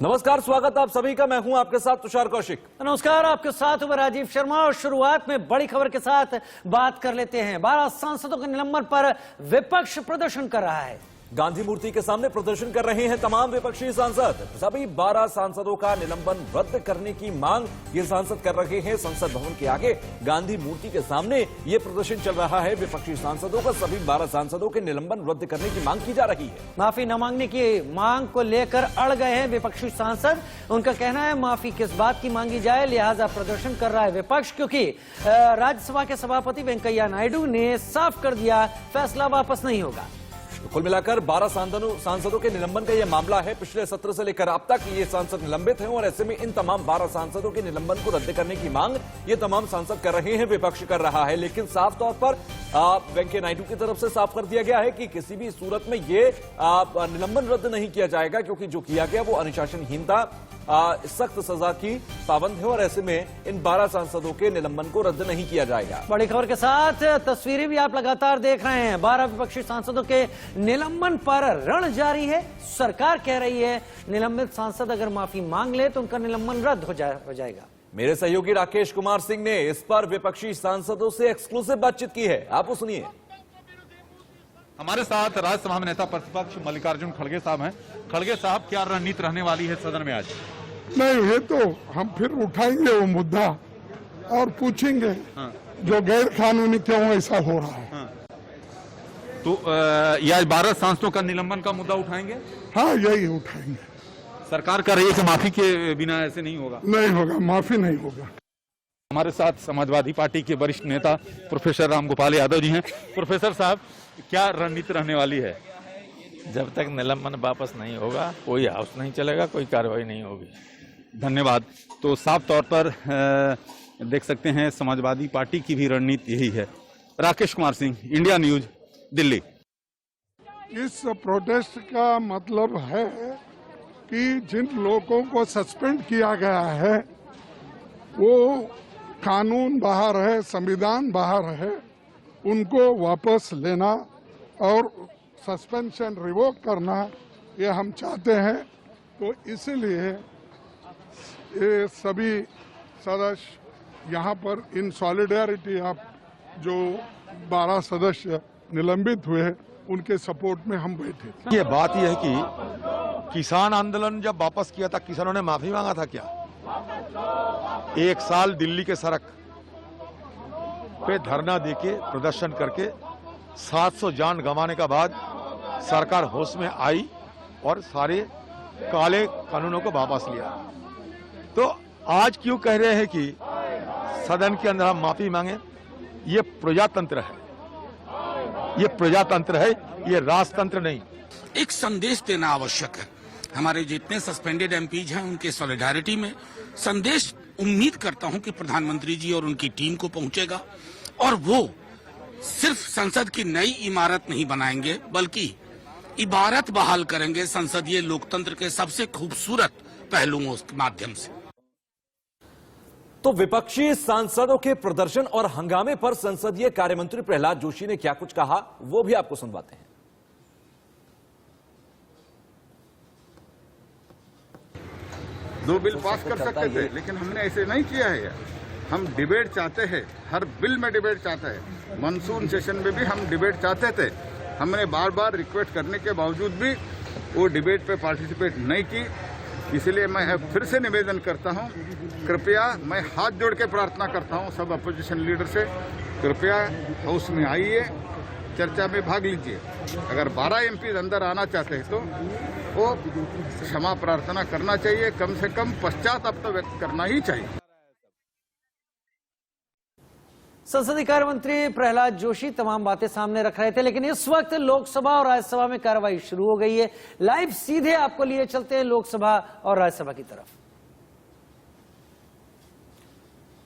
नमस्कार, स्वागत आप सभी का। मैं हूं आपके साथ तुषार कौशिक। नमस्कार, आपके साथ हूं राजीव शर्मा। और शुरुआत में बड़ी खबर के साथ बात कर लेते हैं। 12 सांसदों के निलंबन पर विपक्ष प्रदर्शन कर रहा है। गांधी मूर्ति के सामने प्रदर्शन कर रहे हैं तमाम विपक्षी सांसद। सभी 12 सांसदों का निलंबन रद्द करने की मांग ये सांसद कर रहे हैं। संसद भवन के आगे गांधी मूर्ति के सामने ये प्रदर्शन चल रहा है। विपक्षी सांसदों का सभी 12 सांसदों के निलंबन रद्द करने की मांग की जा रही है। माफी न मांगने की मांग को लेकर अड़ गए हैं विपक्षी सांसद। उनका कहना है माफी किस बात की मांगी जाए, लिहाजा प्रदर्शन कर रहा है विपक्ष, क्योंकि राज्यसभा के सभापति वेंकैया नायडू ने साफ कर दिया फैसला वापस नहीं होगा। कुल मिलाकर 12 सांसदों के निलंबन का यह मामला है। पिछले सत्र से लेकर अब तक ये सांसद निलंबित हैं और ऐसे में इन तमाम 12 सांसदों के निलंबन को रद्द करने की मांग ये तमाम सांसद कर रहे हैं, विपक्ष कर रहा है। लेकिन साफ तौर पर वेंकैया नायडू की तरफ से साफ कर दिया गया है कि किसी भी सूरत में ये निलंबन रद्द नहीं किया जाएगा, क्योंकि जो किया गया वो अनुशासनहीनता, सख्त सजा की पाबंद है और ऐसे में इन 12 सांसदों के निलंबन को रद्द नहीं किया जाएगा। बड़ी खबर के साथ तस्वीरें भी आप लगातार देख रहे हैं। 12 विपक्षी सांसदों के निलंबन पर रण जारी है। सरकार कह रही है निलंबित सांसद अगर माफी मांग ले तो उनका निलंबन रद्द हो जाएगा। मेरे सहयोगी राकेश कुमार सिंह ने इस पर विपक्षी सांसदों से एक्सक्लूसिव बातचीत की है, आप वो सुनिए। हमारे साथ राज्यसभा में नेता प्रतिपक्ष मल्लिकार्जुन खड़गे साहब हैं। खड़गे साहब, क्या रणनीति रहने वाली है सदन में आज? नहीं, ये तो हम फिर उठाएंगे वो मुद्दा और पूछेंगे जो गैर कानूनी क्यों ऐसा हो रहा है। तो ये आज 12 सांसदों का निलंबन का मुद्दा उठाएंगे? हाँ, यही उठाएंगे। सरकार कह रही है कि माफी के बिना ऐसे नहीं होगा। नहीं होगा, माफी नहीं होगा। हमारे साथ समाजवादी पार्टी के वरिष्ठ नेता प्रोफेसर रामगोपाल यादव जी हैं। प्रोफेसर साहब, क्या रणनीति रहने वाली है? जब तक निलंबन वापस नहीं होगा कोई हाउस नहीं चलेगा, कोई कार्रवाई नहीं होगी। धन्यवाद। तो साफ तौर पर देख सकते हैं समाजवादी पार्टी की भी रणनीति यही है। Rakesh Kumar Singh, India news, Delhi. इस प्रोटेस्ट का मतलब है कि जिन लोगों को सस्पेंड किया गया है वो कानून बाहर है, संविधान बाहर है, उनको वापस लेना और सस्पेंशन रिवोक करना ये हम चाहते हैं। तो इसलिए ये सभी सदस्य यहाँ पर इन सॉलिडेरिटी आप जो 12 सदस्य निलंबित हुए उनके सपोर्ट में हम बैठे। ये बात यह है कि किसान आंदोलन जब वापस किया था, किसानों ने माफी मांगा था क्या? 1 साल दिल्ली के सड़क पे धरना देके प्रदर्शन करके 700 जान गंवाने का बाद सरकार होश में आई और सारे काले कानूनों को वापस लिया। तो आज क्यों कह रहे हैं कि सदन के अंदर हम माफी मांगे? ये प्रजातंत्र है, ये प्रजातंत्र है, ये राजतंत्र नहीं। एक संदेश देना आवश्यक है। हमारे जितने सस्पेंडेड एमपीज हैं उनके सॉलिडारिटी में संदेश उम्मीद करता हूं कि प्रधानमंत्री जी और उनकी टीम को पहुंचेगा और वो सिर्फ संसद की नई इमारत नहीं बनाएंगे बल्कि इबारत बहाल करेंगे संसदीय लोकतंत्र के सबसे खूबसूरत पहलुओं के माध्यम से। तो विपक्षी सांसदों के प्रदर्शन और हंगामे पर संसदीय कार्यमंत्री प्रहलाद जोशी ने क्या कुछ कहा वो भी आपको सुनवाते हैं। दो बिल पास कर सकते थे, लेकिन हमने ऐसे नहीं किया है। हम डिबेट चाहते हैं, हर बिल में डिबेट चाहते हैं। मानसून सेशन में भी हम डिबेट चाहते थे। हमने बार बार रिक्वेस्ट करने के बावजूद भी वो डिबेट पे पार्टिसिपेट नहीं की। इसलिए मैं फिर से निवेदन करता हूं, कृपया मैं हाथ जोड़ के प्रार्थना करता हूं सब अपोजिशन लीडर से, कृपया हाउस में आइए, चर्चा में भाग लीजिए। अगर 12 एमपी अंदर आना चाहते हैं तो वो क्षमा प्रार्थना करना चाहिए, कम से कम पश्चाताप तो व्यक्त करना ही चाहिए। संसदीय कार्य मंत्री प्रहलाद जोशी तमाम बातें सामने रख रहे थे, लेकिन इस वक्त लोकसभा और राज्यसभा में कार्रवाई शुरू हो गई है। लाइव सीधे आपको लिए चलते हैं लोकसभा और राज्यसभा की तरफ।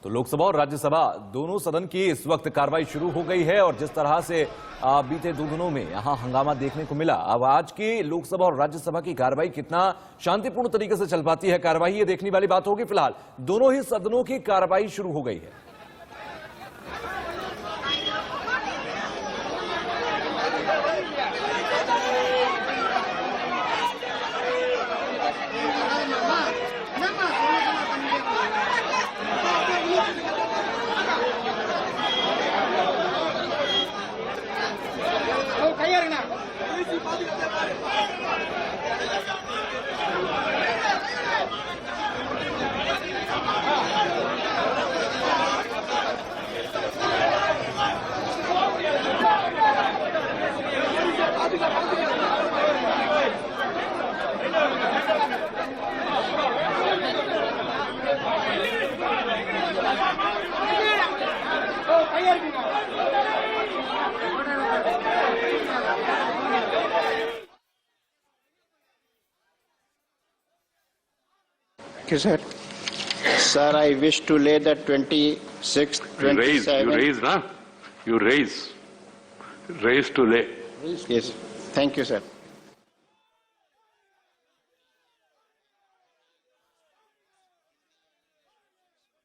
तो लोकसभा और राज्यसभा दोनों सदन की इस वक्त कार्रवाई शुरू हो गई है और जिस तरह से बीते 2 दिनों में यहां हंगामा देखने को मिला, अब आज की लोकसभा और राज्यसभा की कार्रवाई कितना शांतिपूर्ण तरीके से चल पाती है कार्रवाई, ये देखने वाली बात होगी। फिलहाल दोनों ही सदनों की कार्रवाई शुरू हो गई है। Okay, sir. Sir, I wish to lay the 26, 27. You raise, na? You raise. Raise to lay. Yes. Thank you, sir.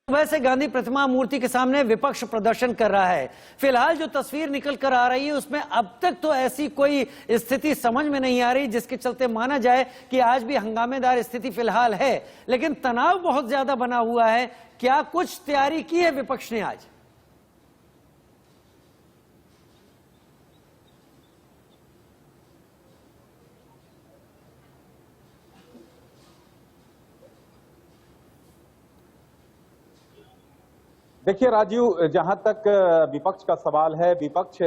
सुबह से गांधी प्रतिमा मूर्ति के सामने विपक्ष प्रदर्शन कर रहा है। फिलहाल जो तस्वीर निकल कर आ रही है उसमें अब तक तो ऐसी कोई स्थिति समझ में नहीं आ रही जिसके चलते माना जाए कि आज भी हंगामेदार स्थिति फिलहाल है, लेकिन तनाव बहुत ज्यादा बना हुआ है। क्या कुछ तैयारी की है विपक्ष ने आज? देखिए राजीव, जहां तक विपक्ष का सवाल है, विपक्ष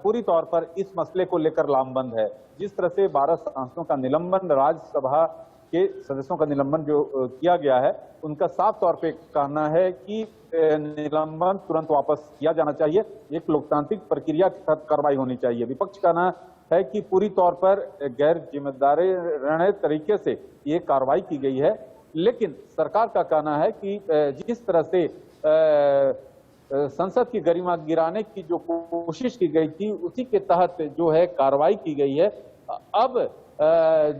पूरी तौर पर इस मसले को लेकर लामबंद है। जिस तरह से 12 सांसदों का निलंबन, राज्यसभा के सदस्यों का निलंबन जो किया गया है, उनका साफ तौर पे कहना है कि निलंबन तुरंत वापस किया जाना चाहिए, एक लोकतांत्रिक प्रक्रिया के तहत कार्रवाई होनी चाहिए। विपक्ष का कहना है कि पूरी तौर पर गैर जिम्मेदाराना तरीके से ये कार्रवाई की गई है, लेकिन सरकार का कहना है कि जिस तरह से संसद की गरिमा गिराने की जो कोशिश की गई थी, उसी के तहत जो है कार्रवाई की गई है। अब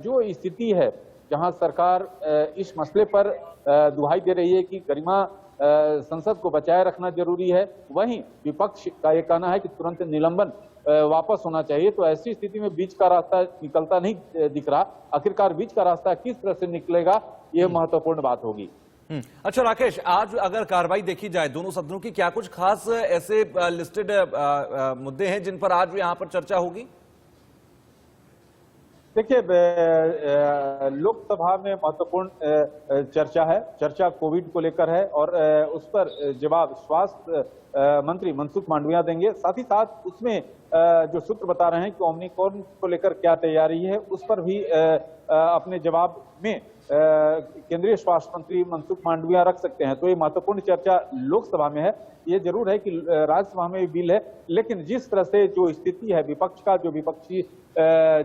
जो स्थिति है जहां सरकार इस मसले पर दुहाई दे रही है कि गरिमा संसद को बचाए रखना जरूरी है, वहीं विपक्ष का यह कहना है कि तुरंत निलंबन वापस होना चाहिए। तो ऐसी स्थिति में बीच का रास्ता निकलता नहीं दिख रहा। आखिरकार बीच का रास्ता किस तरह से निकलेगा, यह महत्वपूर्ण बात होगी। अच्छा राकेश, आज अगर कार्रवाई देखी जाए दोनों सदनों की, क्या कुछ खास ऐसे लिस्टेड मुद्दे हैं जिन पर आज यहाँ पर चर्चा होगी? देखिए, लोकसभा में महत्वपूर्ण चर्चा है। चर्चा कोविड को लेकर है और उस पर जवाब स्वास्थ्य मंत्री मनसुख मांडविया देंगे। साथ ही साथ उसमें जो सूत्र बता रहे हैं कि ओमिक्रॉन को लेकर क्या तैयारी है, उस पर भी अपने जवाब में केंद्रीय स्वास्थ्य मंत्री मनसुख मांडविया रख सकते हैं। तो ये महत्वपूर्ण चर्चा लोकसभा में है। ये जरूर है कि राज्यसभा में बिल है, लेकिन जिस तरह से जो स्थिति है विपक्ष का, जो विपक्षी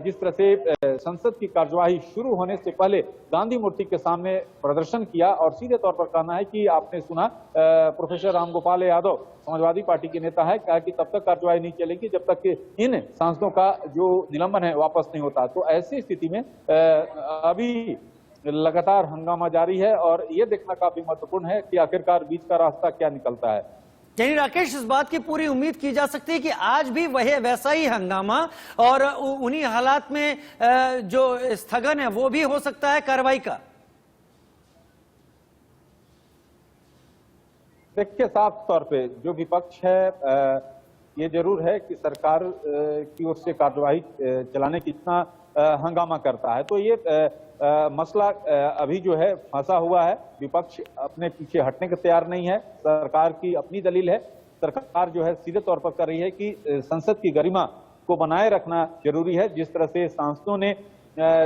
जिस तरह से संसद की कार्यवाही शुरू होने से पहले गांधी मूर्ति के सामने प्रदर्शन किया और सीधे तौर पर कहना है कि आपने सुना प्रोफेसर रामगोपाल यादव समाजवादी पार्टी के नेता है, कहा कि तब तक कार्यवाही नहीं चलेगी जब तक कि इन सांसदों का जो निलंबन है वापस नहीं होता। तो ऐसी स्थिति में अभी लगातार हंगामा जारी है और ये देखना काफी महत्वपूर्ण है कि आखिरकार बीच का रास्ता क्या निकलता है। यानी राकेश, इस बात की पूरी उम्मीद की जा सकती है कि आज भी वह वैसा ही हंगामा और उन्हीं हालात में जो स्थगन है वो भी हो सकता है कार्रवाई का। देखिए, साफ तौर पे जो विपक्ष है ये जरूर है कि सरकार की ओर से कार्यवाही चलाने की इतना हंगामा करता है, तो ये मसला अभी जो है फंसा हुआ है। विपक्ष अपने पीछे हटने को तैयार नहीं है। सरकार की अपनी दलील है। सरकार जो है सीधे तौर पर कर रही है कि संसद की गरिमा को बनाए रखना जरूरी है। जिस तरह से सांसदों ने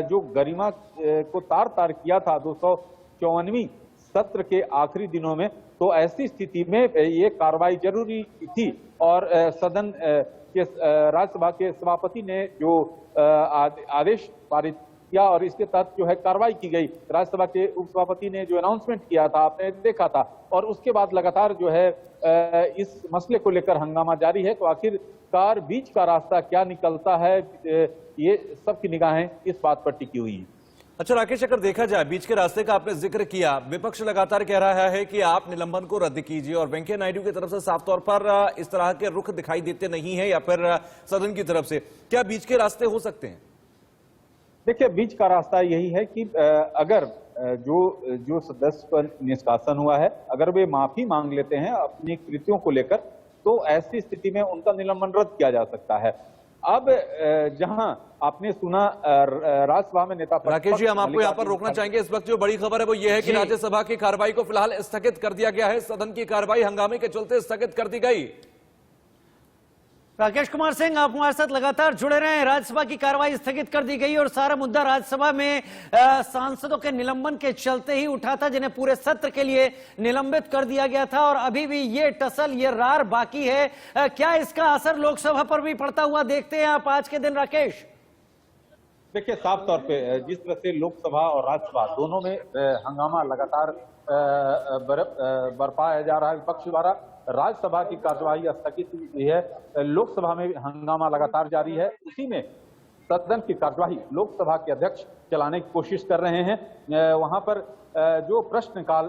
जो गरिमा को तार तार किया था 254वीं सत्र के आखिरी दिनों में, तो ऐसी स्थिति में ये कार्रवाई जरूरी थी और सदन के राज्यसभा के सभापति ने जो आदेश पारित किया और इसके तहत जो है कार्रवाई की गई। राज्यसभा के उपसभापति ने जो अनाउंसमेंट किया था आपने देखा था, और उसके बाद लगातार जो है इस मसले को लेकर हंगामा जारी है। तो आखिरकार बीच का रास्ता क्या निकलता है, ये सबकी निगाहें इस बात पर टिकी हुई है। अच्छा राकेश, अगर देखा जाए बीच के रास्ते का आपने जिक्र किया, विपक्ष लगातार कह रहा है कि आप निलंबन को रद्द कीजिए और वेंकैया नायडू की तरफ से साफ तौर पर इस तरह के रुख दिखाई देते नहीं है, या फिर सदन की तरफ से क्या बीच के रास्ते हो सकते हैं? देखिए, बीच का रास्ता यही है कि अगर जो सदस्य पर निष्कासन हुआ है, अगर वे माफी मांग लेते हैं अपनी कृतियों को लेकर, तो ऐसी स्थिति में उनका निलंबन रद्द किया जा सकता है। अब जहां आपने सुना राज्यसभा में नेता राकेश जी, हम आपको यहां पर रोकना चाहेंगे। इस वक्त जो बड़ी खबर है वो ये है कि राज्यसभा की कार्रवाई को फिलहाल स्थगित कर दिया गया है। सदन की कार्रवाई हंगामे के चलते स्थगित कर दी गई। राकेश कुमार सिंह, आप हमारे साथ लगातार जुड़े रहे हैं। राज्यसभा की कार्रवाई स्थगित कर दी गई और सारा मुद्दा राज्यसभा में सांसदों के निलंबन के चलते ही उठा था, जिन्हें पूरे सत्र के लिए निलंबित कर दिया गया था और अभी भी ये टसल, ये रार बाकी है। क्या इसका असर लोकसभा पर भी पड़ता हुआ देखते हैं आप आज के दिन, राकेश? देखिए, साफ तौर पे जिस तरह से लोकसभा और राज्यसभा दोनों में हंगामा लगातार बरपाया जा रहा है विपक्ष द्वारा, राज्यसभा की कार्यवाही स्थगित हुई है, लोकसभा में हंगामा लगातार जारी है। उसी में सदन की कार्यवाही लोकसभा के अध्यक्ष चलाने की कोशिश कर रहे हैं। वहां पर जो प्रश्नकाल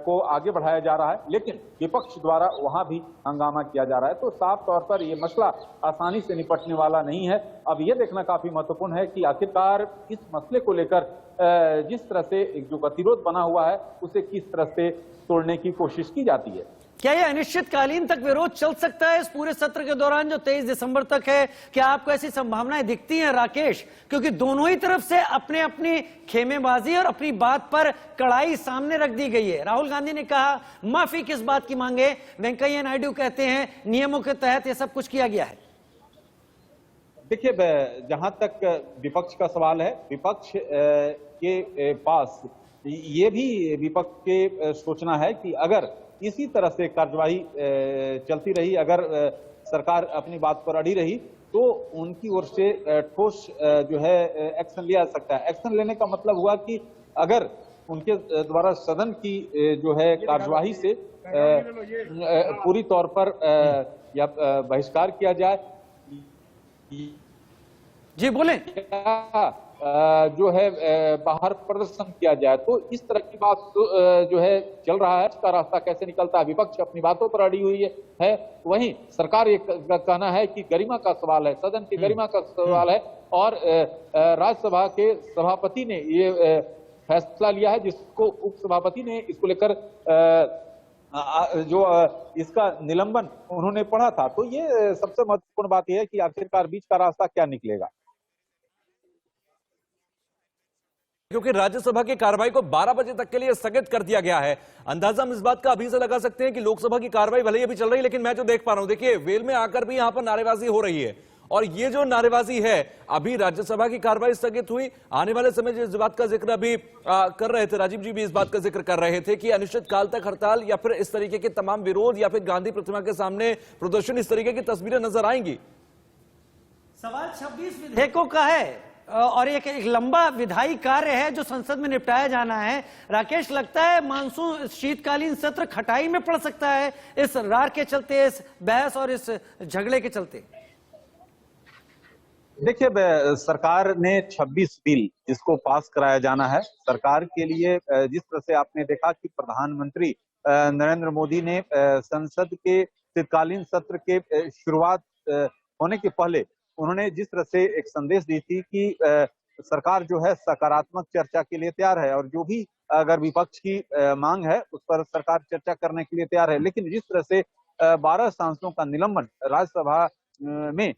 को आगे बढ़ाया जा रहा है, लेकिन विपक्ष द्वारा वहां भी हंगामा किया जा रहा है। तो साफ तौर पर यह मसला आसानी से निपटने वाला नहीं है। अब यह देखना काफी महत्वपूर्ण है कि आखिरकार इस मसले को लेकर जिस तरह से एक जो गतिरोध बना हुआ है, उसे किस तरह से तोड़ने की कोशिश की जाती है। क्या यह अनिश्चितकालीन तक विरोध चल सकता है इस पूरे सत्र के दौरान जो 23 दिसंबर तक है? क्या आपको ऐसी संभावनाएं दिखती हैं, राकेश? क्योंकि दोनों ही तरफ से अपने अपनी खेमेबाजी और अपनी बात पर कड़ाई सामने रख दी गई है। राहुल गांधी ने कहा माफी किस बात की मांगे, वेंकैया नायडू कहते हैं नियमों के तहत यह सब कुछ किया गया है। देखिए, जहां तक विपक्ष का सवाल है, विपक्ष के पास ये भी विपक्ष के सोचना है कि अगर इसी तरह से कार्यवाही चलती रही, अगर सरकार अपनी बात पर अड़ी रही, तो उनकी ओर से ठोस जो है एक्शन लिया जा सकता है। एक्शन लेने का मतलब हुआ कि अगर उनके द्वारा सदन की जो है कार्यवाही से पूरी तौर पर या बहिष्कार किया जाए, जी बोले, जो है बाहर प्रदर्शन किया जाए, तो इस तरह की बात जो है चल रहा है। इसका रास्ता कैसे निकलता है? विपक्ष अपनी बातों पर अड़ी हुई है, वहीं सरकार ये कहना है कि गरिमा का सवाल है, सदन की गरिमा का सवाल है, और राज्यसभा के सभापति ने ये फैसला लिया है, जिसको उपसभापति ने इसको लेकर जो इसका निलंबन उन्होंने पढ़ा था। तो ये सबसे महत्वपूर्ण बात यह है कि आखिरकार बीच का रास्ता क्या निकलेगा, क्योंकि राज्यसभा की कार्रवाई को 12 बजे तक के लिए स्थगित कर दिया गया है। अंदाजा हम इस बात का अभी से लगा सकते हैं कि लोकसभा की कार्रवाई भले ही अभी चल रही है, लेकिन मैं जो देख पा रहा हूं, देखिए वेल में आकर भी यहां पर नारेबाजी हो रही है, और ये जो नारेबाजी है, अभी राज्यसभा की कार्रवाई स्थगित हुई, आने वाले समय जिस बात का जिक्र अभी कर रहे थे, राजीव जी भी इस बात का जिक्र कर रहे थे कि अनिश्चितकाल तक हड़ताल या फिर इस तरीके के तमाम विरोध या फिर गांधी प्रतिमा के सामने प्रदर्शन, इस तरीके की तस्वीरें नजर आएंगी। सवाल 26 विधेयकों का है और एक लंबा विधायी कार्य है जो संसद में निपटाया जाना है। राकेश, लगता है मानसून शीतकालीन सत्र खटाई में पड़ सकता है इस रार के चलते, इस बहस और इस झगड़े के चलते? देखिए, सरकार ने 26 बिल जिसको पास कराया जाना है, सरकार के लिए जिस तरह से आपने देखा कि प्रधानमंत्री नरेंद्र मोदी ने संसद के शीतकालीन सत्र के शुरुआत होने के पहले उन्होंने जिस तरह से एक संदेश दी थी कि सरकार जो है सकारात्मक चर्चा के लिए तैयार है, और जो भी अगर विपक्ष की मांग है उस पर सरकार चर्चा करने के लिए तैयार है। लेकिन जिस तरह से 12 सांसदों का निलंबन राज्यसभा में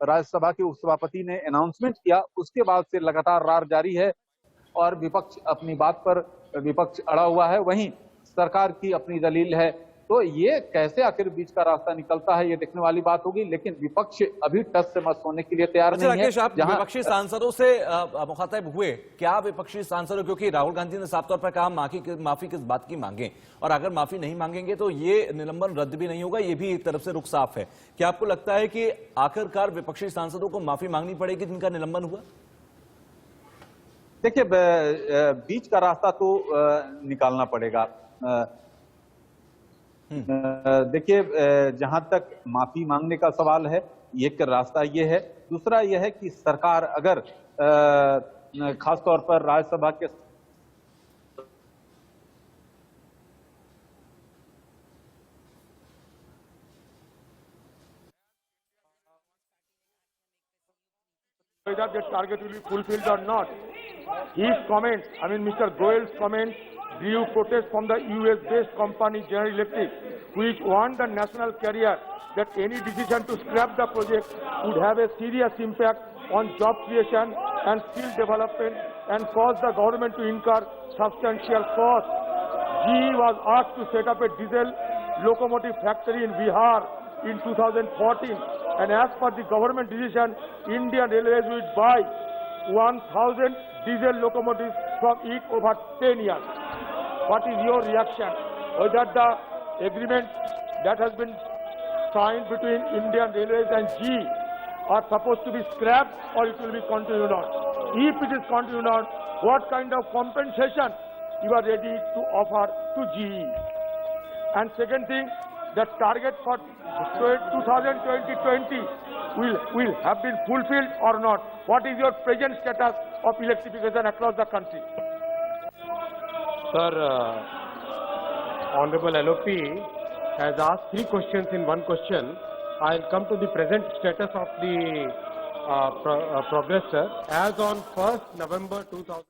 राज्यसभा के उपसभापति ने अनाउंसमेंट किया, उसके बाद से लगातार रार जारी है और विपक्ष अपनी बात पर विपक्ष अड़ा हुआ है, वहीं सरकार की अपनी दलील है। तो ये कैसे आखिर बीच का रास्ता निकलता है, ये देखने वाली बात होगी। लेकिन विपक्ष अभी टस से मस होने के लिए तैयार नहीं है। राकेश, आप विपक्षी सांसदों से मुखातिब हुए, क्या विपक्षी सांसदों, क्योंकि राहुल गांधी ने साफ तौर पर कहा माफी किस बात की मांगे, और अगर माफी नहीं मांगेंगे तो ये निलंबन रद्द भी नहीं होगा, ये भी एक तरफ से रुख साफ है। क्या आपको लगता है कि आखिरकार विपक्षी सांसदों को माफी मांगनी पड़ेगी जिनका निलंबन हुआ? देखिए, बीच का रास्ता तो निकालना पड़ेगा। देखिए, जहां तक माफी मांगने का सवाल है, एक रास्ता ये है। दूसरा यह है कि सरकार अगर खासतौर पर राज्यसभा के whether the target will be fulfilled or not. His comments, Mr. Goel's comments, drew protest from the US-based company General Electric, which warned the national carrier that any decision to scrap the project would have a serious impact on job creation and skill development and cause the government to incur substantial costs. GE was asked to set up a diesel locomotive factory in Bihar in 2014. And as per the government decision, Indian Railways will buy 1,000 diesel locomotives from it over 10 years. What is your reaction? Whether the agreement that has been signed between Indian Railways and GE are supposed to be scrapped or it will be continued on? If it is continued on, what kind of compensation you are ready to offer to GE? And second thing, the target for 2020 will have been fulfilled or not? What is your present status of electrification across the country? Sir, Honorable LOP has asked 3 questions in 1 question. I'll come to the present status of the progress, sir. As on 1st November 2000.